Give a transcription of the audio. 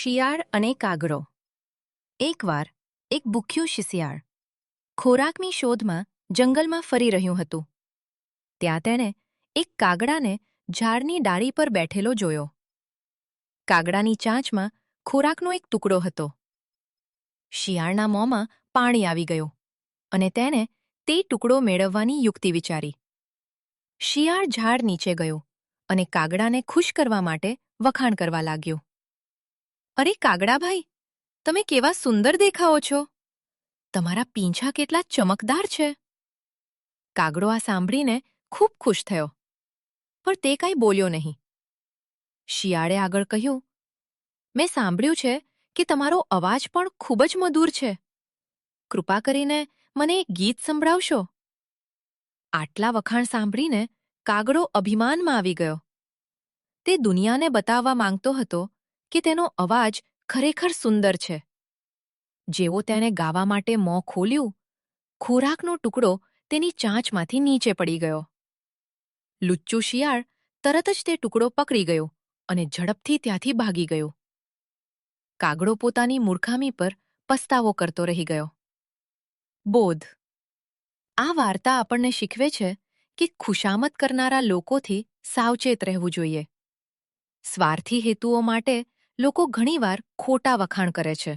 શિયાળ અને કાગડો. એકવાર એક ભૂખ્યું શિશિયાળ ખોરાકની શોધમાં જંગલમાં ફરી રહ્યું હતું. ત્યાં તેણે એક કાગડાને ઝાડની ડાળી પર બેઠેલો જોયો. કાગડાની ચાંચમાં ખોરાકનો એક ટુકડો હતો. શિયાળના મોંમાં પાણી આવી ગયું અને તેણે તે ટુકડો મેળવવાની યુક્તિ વિચારી. શિયાળ ઝાડ નીચે ગયો અને કાગડાને ખુશ કરવા માટે વખાણ કરવા લાગ્યો. અરે કાગડાભાઈ, તમે કેવા સુંદર દેખાઓ છો! તમારા પીંછા કેટલા ચમકદાર છે! કાગડો આ સાંભળીને ખૂબ ખુશ થયો, પણ તે કાંઈ બોલ્યો નહીં. શિયાળે આગળ કહ્યું, મેં સાંભળ્યું છે કે તમારો અવાજ પણ ખૂબ જ મધુર છે. કૃપા કરીને મને એક ગીત સંભળાવશો? આટલા વખાણ સાંભળીને કાગડો અભિમાનમાં આવી ગયો. તે દુનિયાને બતાવવા માંગતો હતો કે તેનો અવાજ ખરેખર સુંદર છે. જેવો તેણે ગાવા માટે મોં ખોલ્યું, ખોરાકનો ટુકડો તેની ચાંચમાંથી નીચે પડી ગયો. લુચ્ચું શિયાળ તરત જ તે ટુકડો પકડી ગયો અને ઝડપથી ત્યાંથી ભાગી ગયો. કાગડો પોતાની મૂર્ખામી પર પસ્તાવો કરતો રહી ગયો. બોધ: આ વાર્તા આપણને શીખવે છે કે ખુશામત કરનારા લોકોથી સાવચેત રહેવું જોઈએ. સ્વાર્થી હેતુઓ માટે લોકો ઘણીવાર ખોટા વખાણ કરે છે.